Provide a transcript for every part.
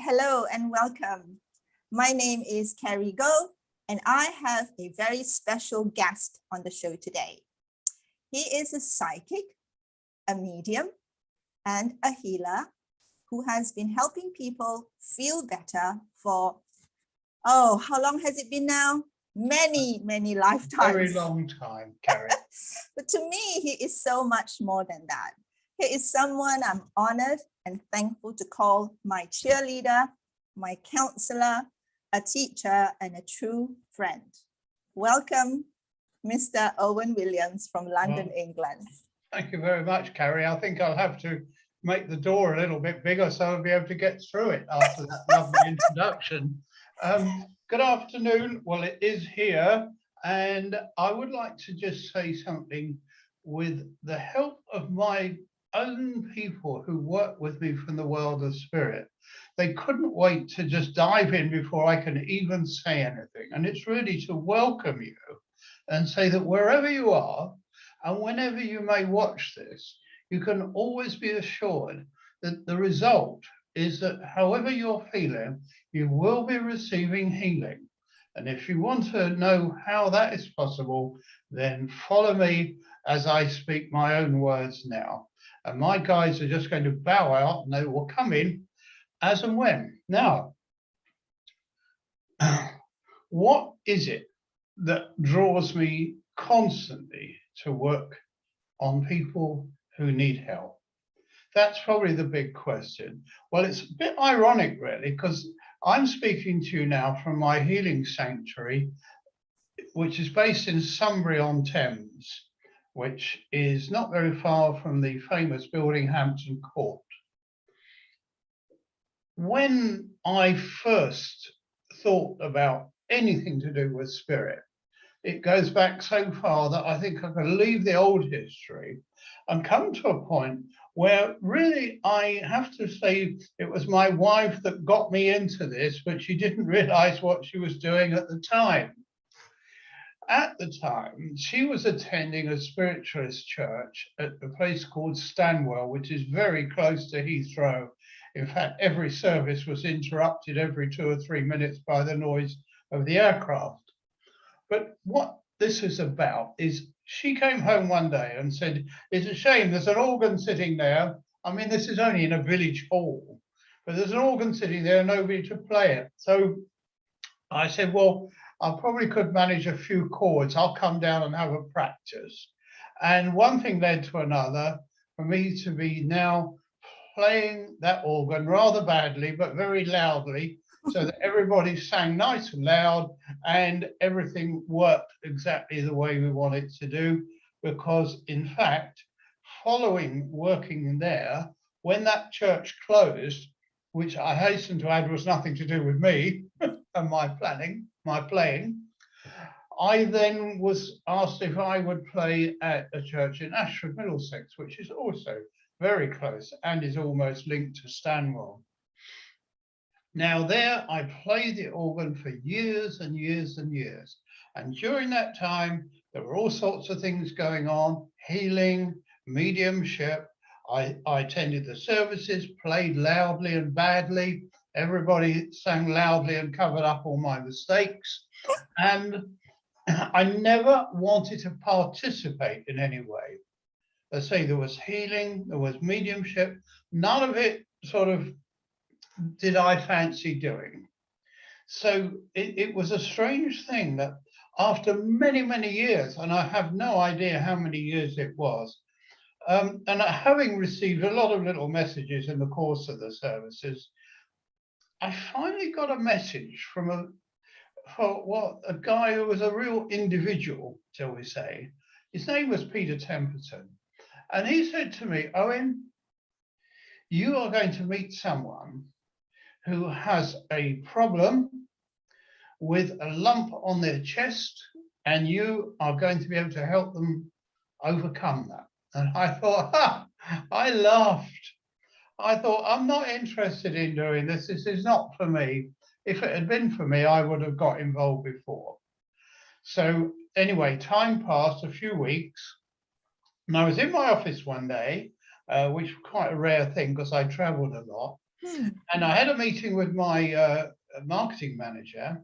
Hello and welcome. My name is Carrie Go, and I have a very special guest on the show today. He is a psychic, a medium, and a healer who has been helping people feel better for, how long has it been now? Many lifetimes. Very long time, Carrie. But to me, he is so much more than that. He is someone I'm honored and thankful to call my cheerleader, my counselor, a teacher, and a true friend. Welcome, Mr. Owen Williams from London, England. Thank you very much, Carrie. I think I'll have to make the door a little bit bigger so I'll be able to get through it after that lovely introduction. Good afternoon. Well, it is here, and I would like to just say something with the help of my own people who work with me from the world of spirit. They couldn't wait to just dive in before I can even say anything. And it's really to welcome you and say that wherever you are and whenever you may watch this, you can always be assured that the result is that however you're feeling, you will be receiving healing. And if you want to know how that is possible, then follow me as I speak my own words now. And my guides are just going to bow out and they will come in as and when. Now, what is it that draws me constantly to work on people who need help? That's probably the big question. Well, it's a bit ironic, really, because I'm speaking to you now from my healing sanctuary, which is based in Sunbury-on-Thames, which is not very far from the famous building Hampton Court. When I first thought about anything to do with spirit, it goes back so far that I think I can leave the old history and come to a point where really I have to say it was my wife that got me into this, but she didn't realize what she was doing at the time. At the time, she was attending a spiritualist church at a place called Stanwell, which is very close to Heathrow. In fact, every service was interrupted every 2 or 3 minutes by the noise of the aircraft. But what this is about is she came home one day and said, it's a shame, there's an organ sitting there. I mean, this is only in a village hall, but there's an organ sitting there, nobody to play it. So I said, well, I probably could manage a few chords. I'll come down and have a practice. And one thing led to another for me to be now playing that organ rather badly, but very loudly, so that everybody sang nice and loud and everything worked exactly the way we want it to do. Because in fact, following working there, when that church closed, which I hasten to add was nothing to do with me and my playing, I then was asked if I would play at a church in Ashford, Middlesex, which is also very close and is almost linked to Stanwell. Now there I played the organ for years and years and years. And during that time, there were all sorts of things going on, healing, mediumship. I attended the services, played loudly and badly. Everybody sang loudly and covered up all my mistakes. And I never wanted to participate in any way. Let's say there was healing, there was mediumship. None of it sort of did I fancy doing. So it was a strange thing that after many years, and I have no idea how many years it was, and having received a lot of little messages in the course of the services, I finally got a message from a guy who was a real individual, shall we say. His name was Peter Temperton. And he said to me, Owen, you are going to meet someone who has a problem with a lump on their chest, and you are going to be able to help them overcome that. And I thought, I laughed. I thought, I'm not interested in doing this. This is not for me. If it had been for me, I would have got involved before. So anyway, time passed, a few weeks, and I was in my office one day, which was quite a rare thing because I traveled a lot. And I had a meeting with my marketing manager,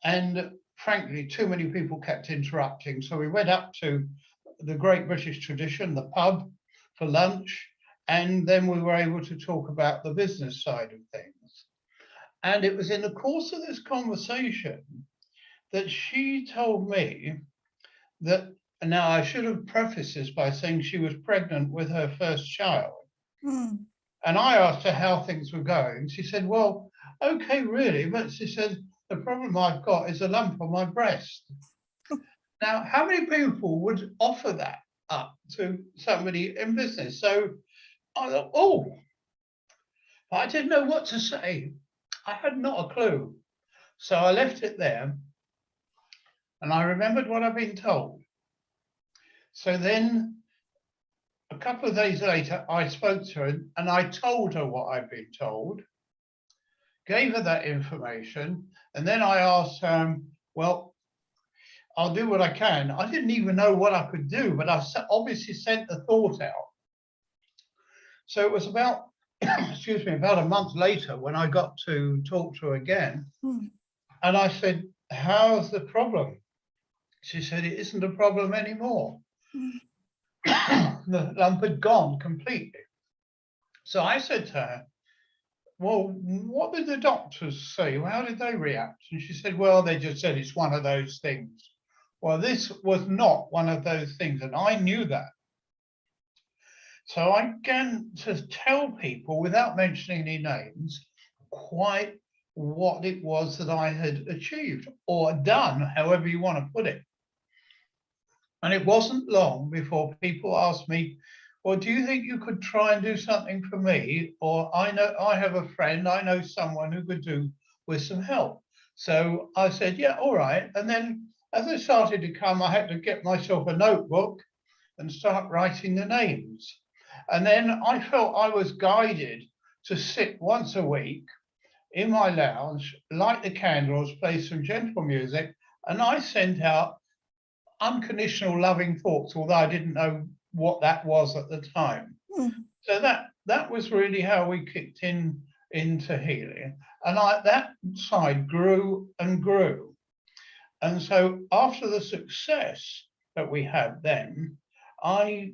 and frankly, too many people kept interrupting. So we went up to the Great British Tradition, the pub, for lunch, and then we were able to talk about the business side of things. And it was in the course of this conversation that she told me that, now I should have prefaced this by saying she was pregnant with her first child. And I asked her how things were going. She said, well, okay, really. But she said, the problem I've got is a lump on my breast. Now, how many people would offer that up to somebody in business? So I thought, oh, I didn't know what to say. I had not a clue. So I left it there. And I remembered what I'd been told. So then a couple of days later, I spoke to her and I told her what I'd been told, gave her that information, and then I asked her, well, I'll do what I can. I didn't even know what I could do, but I obviously sent the thought out. So it was about, excuse me, about a month later when I got to talk to her again. And I said, how's the problem? She said, it isn't a problem anymore. The lump had gone completely. So I said to her, well, what did the doctors say? How did they react? And she said, well, they just said it's one of those things. Well, this was not one of those things, and I knew that. So I began to tell people, without mentioning any names, quite what it was that I had achieved or done, however you want to put it. And it wasn't long before people asked me, well, do you think you could try and do something for me? Or I know I have a friend, I know someone who could do with some help. So I said, yeah, all right. And then as I started to come, I had to get myself a notebook and start writing the names. And then I felt I was guided to sit once a week in my lounge, light the candles, play some gentle music, and I sent out unconditional loving thoughts, although I didn't know what that was at the time. So that was really how we kicked into healing. And that side grew and grew. And so after the success that we had then, I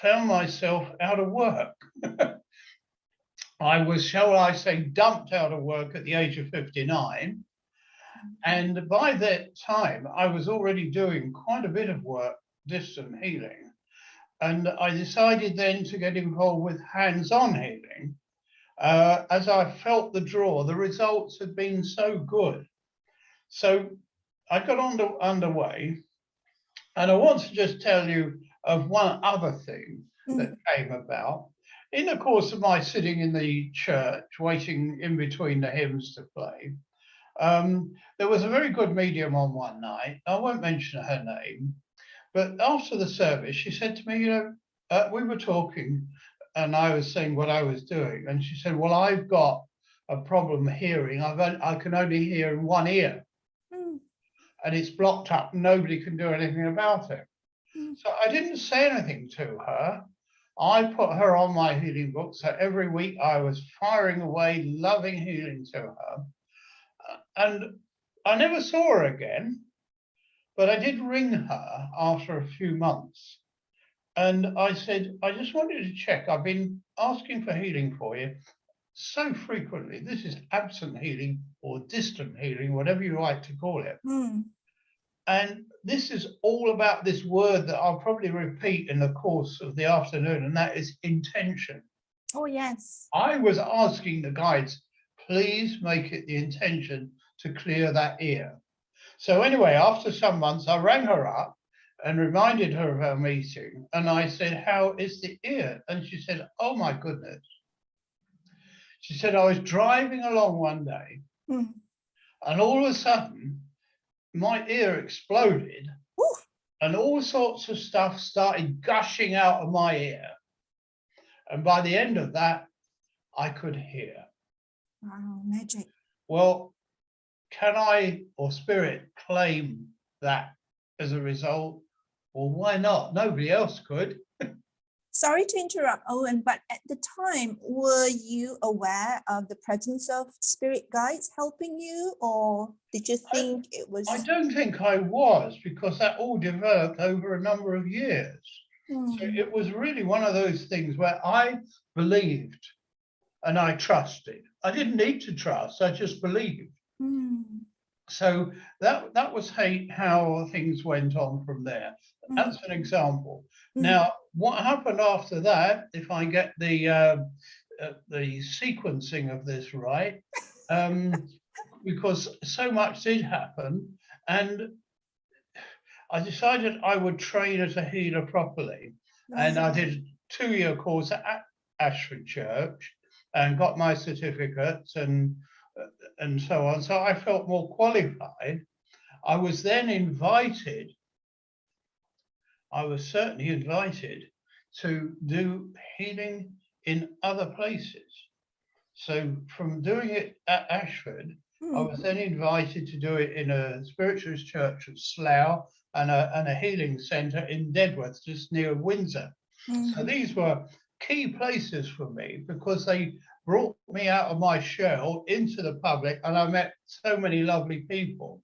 found myself out of work. I was, shall I say, dumped out of work at the age of 59. And by that time, I was already doing quite a bit of work, distant healing. And I decided then to get involved with hands-on healing. As I felt the draw, the results had been so good. So I got underway. And I want to just tell you of one other thing that came about. In the course of my sitting in the church, waiting in between the hymns to play, there was a very good medium on one night. I won't mention her name, but after the service, she said to me, you know, we were talking and I was saying what I was doing. And she said, well, I've got a problem hearing. I can only hear in one ear. And it's blocked up. Nobody can do anything about it. So I didn't say anything to her. I put her on my healing book. So every week I was firing away, loving healing to her. And I never saw her again, but I did ring her after a few months. And I said, I just wanted to check. I've been asking for healing for you so frequently. This is absent healing or distant healing, whatever you like to call it. And this is all about this word that I'll probably repeat in the course of the afternoon, and that is intention. Oh, yes. I was asking the guides, please make it the intention to clear that ear. So anyway, after some months, I rang her up and reminded her of our meeting. And I said, how is the ear? And she said, oh my goodness. She said, I was driving along one day and all of a sudden, my ear exploded and all sorts of stuff started gushing out of my ear. And by the end of that, I could hear. Wow, magic. Well, can I or spirit claim that as a result? Well, why not? Nobody else could. Sorry to interrupt, Owen, but at the time, were you aware of the presence of spirit guides helping you, or did you think it was? I don't think I was, because that all developed over a number of years. So it was really one of those things where I believed and I trusted. I didn't need to trust, I just believed. So that was how things went on from there. That's an example. Now, what happened after that, if I get the sequencing of this right, because so much did happen, and I decided I would train as a healer properly. And I did a 2-year course at Ashford Church and got my certificates and so on. So I felt more qualified. I was then invited, I was certainly invited to do healing in other places. So from doing it at Ashford, I was then invited to do it in a spiritualist church at Slough and a healing centre in Dedworth, just near Windsor. So these were key places for me because they brought me out of my shell into the public, and I met so many lovely people.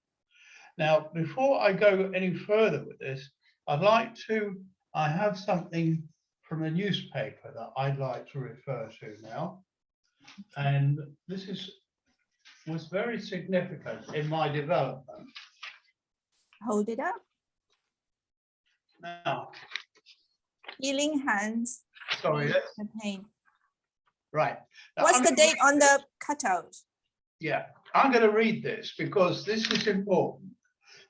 Now, before I go any further with this, I have something from a newspaper that I'd like to refer to now. And this was very significant in my development. Hold it up. Now, Healing hands. sorry, The pain. right. Now, What's the date on the cutout? Yeah, I'm going to read this because this is important.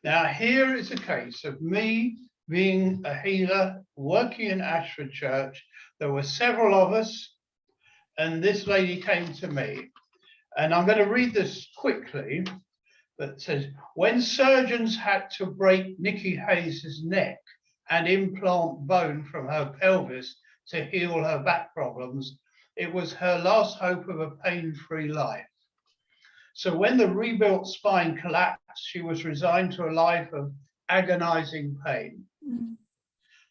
Now, here is a case of me being a healer, working in Ashford Church. There were several of us, and this lady came to me. And I'm going to read this quickly. That says, when surgeons had to break Nikki Hayes's neck and implant bone from her pelvis to heal her back problems, it was her last hope of a pain-free life. So when the rebuilt spine collapsed, she was resigned to a life of agonizing pain.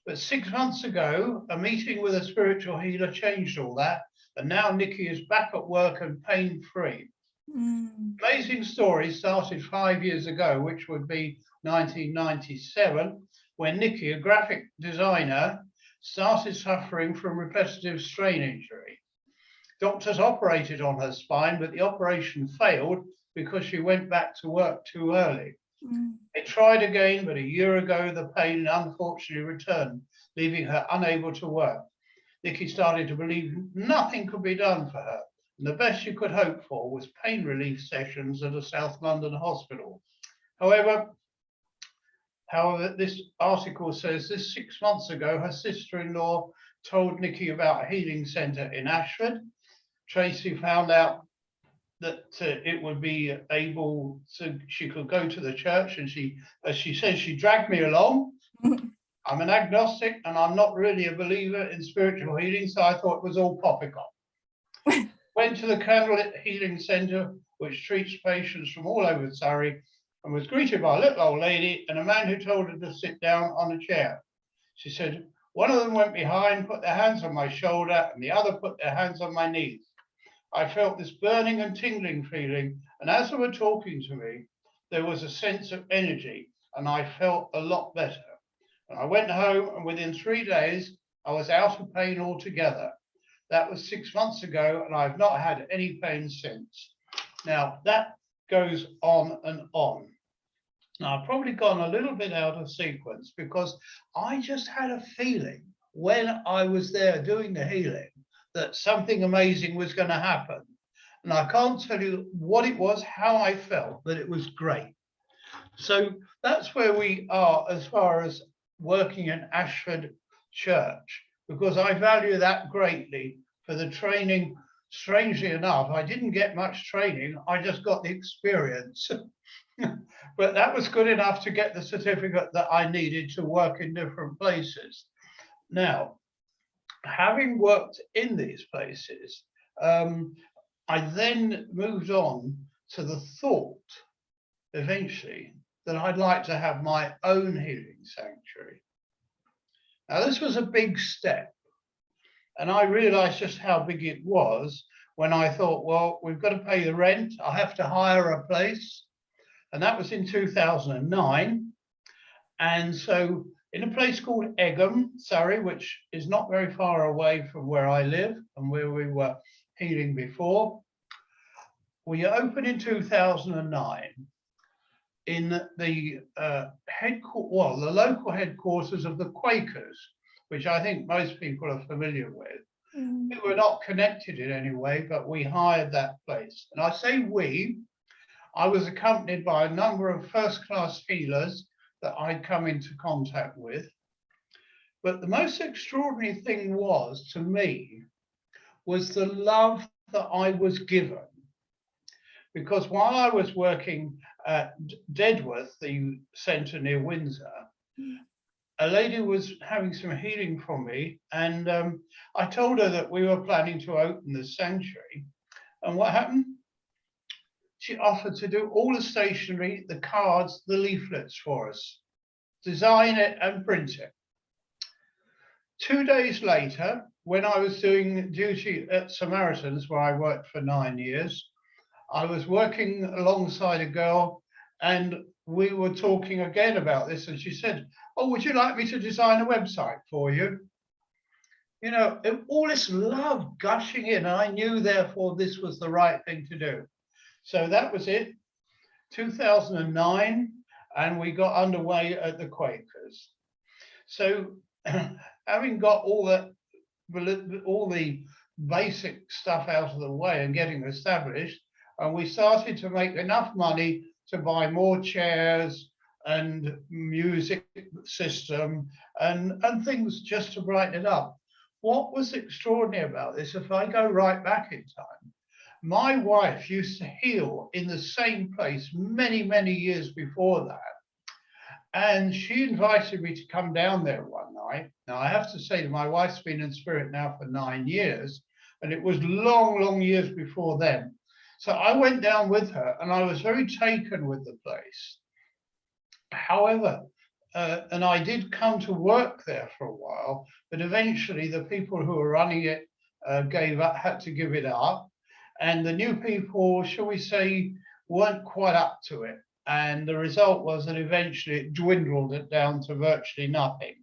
But 6 months ago, a meeting with a spiritual healer changed all that, and now Nikki is back at work and pain-free. Amazing story started 5 years ago, which would be 1997, when Nikki, a graphic designer, started suffering from repetitive strain injury. Doctors operated on her spine, but the operation failed because she went back to work too early. They tried again, but a year ago, the pain unfortunately returned, leaving her unable to work. Nikki started to believe nothing could be done for her. And the best you could hope for was pain relief sessions at a South London hospital. However, this article says this 6 months ago, her sister-in-law told Nikki about a healing centre in Ashford. Tracy found out that it would be able to, she could go to the church, and she, as she says, she dragged me along. I'm an agnostic and I'm not really a believer in spiritual healing, so I thought it was all poppycock. Went to the Candlelit Healing Centre, which treats patients from all over Surrey, and was greeted by a little old lady and a man who told her to sit down on a chair. She said, one of them went behind, put their hands on my shoulder, and the other put their hands on my knees. I felt this burning and tingling feeling, and as they were talking to me, there was a sense of energy, and I felt a lot better. And I went home, and within 3 days, I was out of pain altogether. That was 6 months ago, and I've not had any pain since. Now, that goes on and on. Now, I've probably gone a little bit out of sequence because I just had a feeling when I was there doing the healing that something amazing was going to happen. And I can't tell you what it was, how I felt, but it was great. So that's where we are as far as working in Ashford Church, because I value that greatly for the training. Strangely enough, I didn't get much training, I just got the experience. But that was good enough to get the certificate that I needed to work in different places. Now, having worked in these places, I then moved on to the thought, eventually, that I'd like to have my own healing sanctuary. Now, this was a big step And I realized just how big it was when I thought, well, we've got to pay the rent. I have to hire a place. And that was in 2009. And so in a place called Egham, Surrey, which is not very far away from where I live and where we were healing before, we opened in 2009 in the the local headquarters of the Quakers, which I think most people are familiar with. We were not connected in any way, but we hired that place. And I say we, I was accompanied by a number of first-class healers that I'd come into contact with. But the most extraordinary thing was, to me, was the love that I was given. Because while I was working at Dedworth, the centre near Windsor, a lady was having some healing from me, and I told her that we were planning to open the sanctuary. And what happened? She offered to do all the stationery, the cards, the leaflets for us, design it and print it. 2 days later, when I was doing duty at Samaritans, where I worked for 9 years, I was working alongside a girl, and we were talking again about this, and she said, oh, would you like me to design a website for you? You know, all this love gushing in, and I knew, therefore, this was the right thing to do. So that was it, 2009, and we got underway at the Quakers. So having got all the basic stuff out of the way and getting established, and we started to make enough money to buy more chairs and music system and things just to brighten it up. What was extraordinary about this, if I go right back in time, my wife used to heal in the same place many, many years before that. And she invited me to come down there one night. Now, I have to say that my wife's been in spirit now for 9 years, and it was long, long years before then. So I went down with her, and I was very taken with the place. However, and I did come to work there for a while, but eventually the people who were running it had to give it up. And the new people, shall we say, weren't quite up to it. And the result was that eventually it dwindled it down to virtually nothing.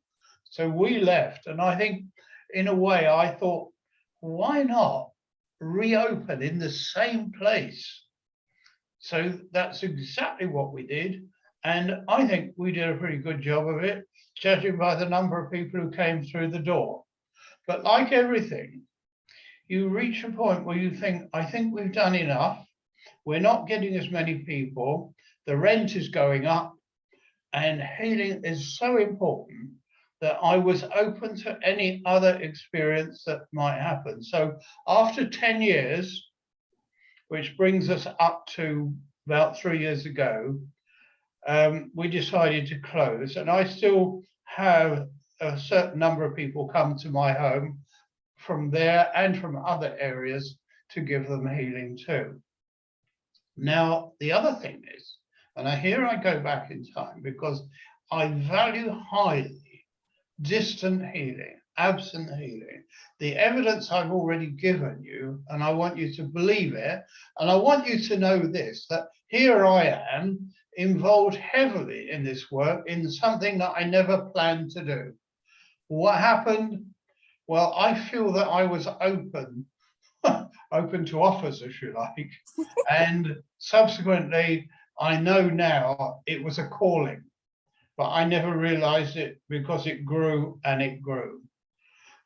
So we left. And I think, in a way, I thought, why not reopen in the same place? So that's exactly what we did. And I think we did a pretty good job of it, judging by the number of people who came through the door. But like everything, you reach a point where you think, I think we've done enough. We're not getting as many people. The rent is going up, and healing is so important that I was open to any other experience that might happen. So after 10 years, which brings us up to about 3 years ago, we decided to close. And I still have a certain number of people come to my home from there and from other areas to give them healing too. Now, the other thing is, and here I go back in time, because I value highly distant healing, absent healing, the evidence I've already given you, and I want you to believe it. And I want you to know this, that here I am involved heavily in this work in something that I never planned to do. What happened? Well, I feel that I was open to offers, if you like. And subsequently, I know now it was a calling, but I never realized it because it grew and it grew.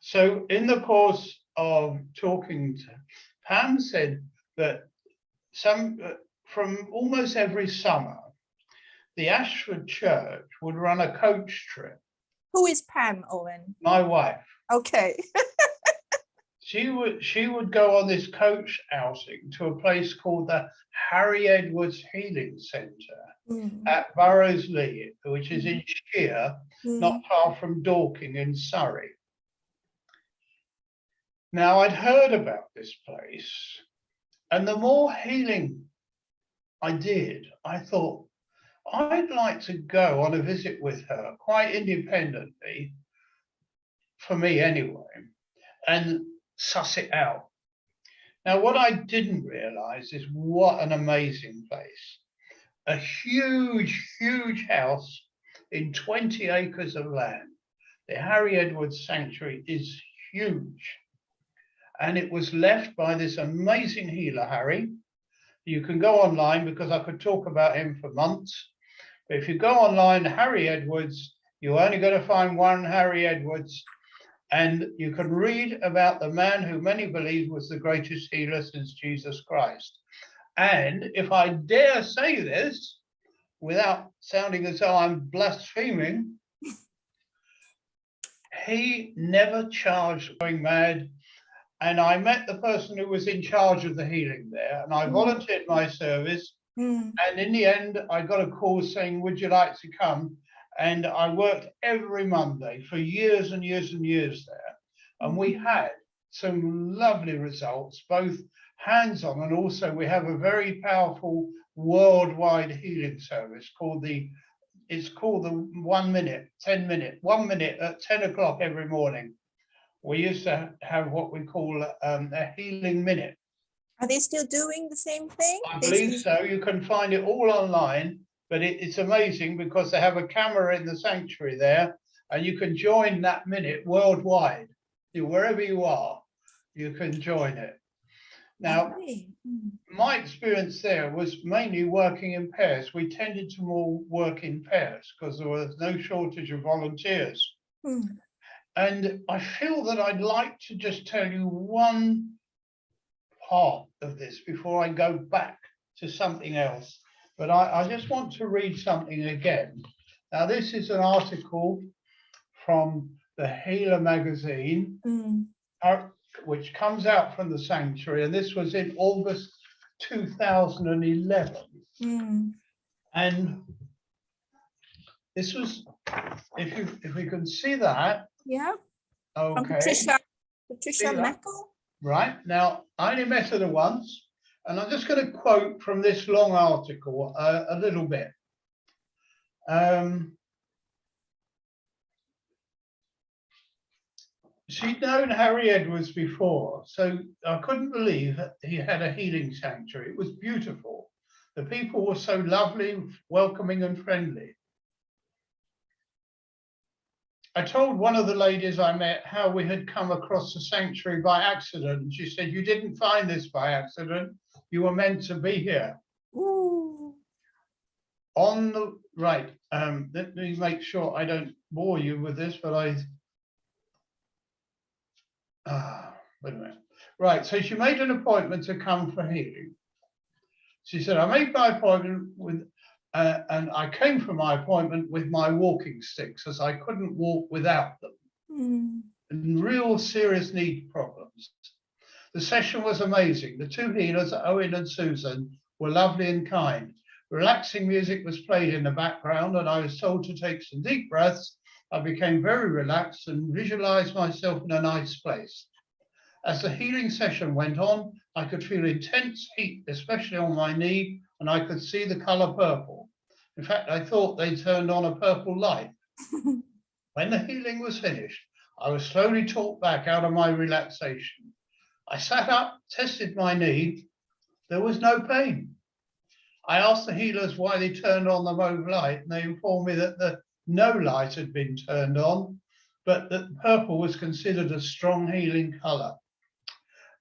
So in the course of talking to Pam, said that from almost every summer, the Ashford Church would run a coach trip. Who is Pam, Owen? My wife. Okay. She would go on this coach outing to a place called the Harry Edwards Healing Centre at Burrows-Lee, which is in Shear, not far from Dorking in Surrey. Now, I'd heard about this place, and the more healing I did, I thought, I'd like to go on a visit with her, quite independently, for me anyway, and suss it out. Now, what I didn't realize is what an amazing place. A huge, huge house in 20 acres of land. The Harry Edwards Sanctuary is huge. And it was left by this amazing healer, Harry. You can go online, because I could talk about him for months. But if you go online, Harry Edwards, you're only going to find one Harry Edwards. And you can read about the man who many believe was the greatest healer since Jesus Christ. And if I dare say this, without sounding as though I'm blaspheming, he never charged going mad. And I met the person who was in charge of the healing there, and I volunteered my service. And in the end, I got a call saying, would you like to come? And I worked every Monday for years and years and years there. And we had some lovely results, both hands-on, and also we have a very powerful worldwide healing service called the 1 minute, 10 minute, 1 minute at 10 o'clock every morning. We used to have what we call a healing minute. Are they still doing the same thing? I believe so. You can find it all online, but it's amazing because they have a camera in the sanctuary there, and you can join that minute worldwide. Wherever you are, you can join it. Now, my experience there was mainly working in pairs. We tended to more work in pairs because there was no shortage of volunteers. And I feel that I'd like to just tell you one part of this before I go back to something else. But I just want to read something again. Now, this is an article from the Healer magazine, which comes out from the sanctuary, and this was in August 2011. And this was, if we can see that. Yeah. Okay. Patricia Mackel. Right. Now, I only met her once, and I'm just going to quote from this long article a little bit. She'd known Harry Edwards before, so I couldn't believe that he had a healing sanctuary. It was beautiful. The people were so lovely, welcoming and friendly. I told one of the ladies I met how we had come across the sanctuary by accident. And she said, you didn't find this by accident. You were meant to be here. Ooh. On the right, let me make sure I don't bore you with this, but wait a minute. Right, so she made an appointment to come for healing. She said, I made my appointment with, and I came for my appointment with my walking sticks as I couldn't walk without them. And real serious knee problems. The session was amazing. The two healers, Owen and Susan, were lovely and kind. Relaxing music was played in the background, and I was told to take some deep breaths. I became very relaxed and visualized myself in a nice place. As the healing session went on, I could feel intense heat, especially on my knee, and I could see the color purple. In fact, I thought they turned on a purple light. When the healing was finished, I was slowly talked back out of my relaxation. I sat up, tested my knee. There was no pain. I asked the healers why they turned on the mauve light, and they informed me that no light had been turned on, but that purple was considered a strong healing color.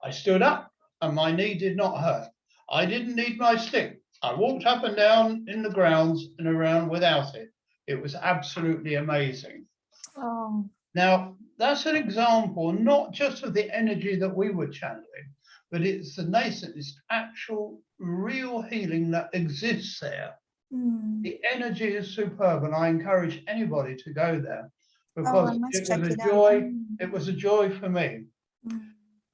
I stood up and my knee did not hurt. I didn't need my stick. I walked up and down in the grounds and around without it. It was absolutely amazing. Oh. Now, that's an example, not just of the energy that we were channeling, but it's the nascent, it's actual real healing that exists there. The energy is superb, and I encourage anybody to go there because it was a joy. It was a joy for me.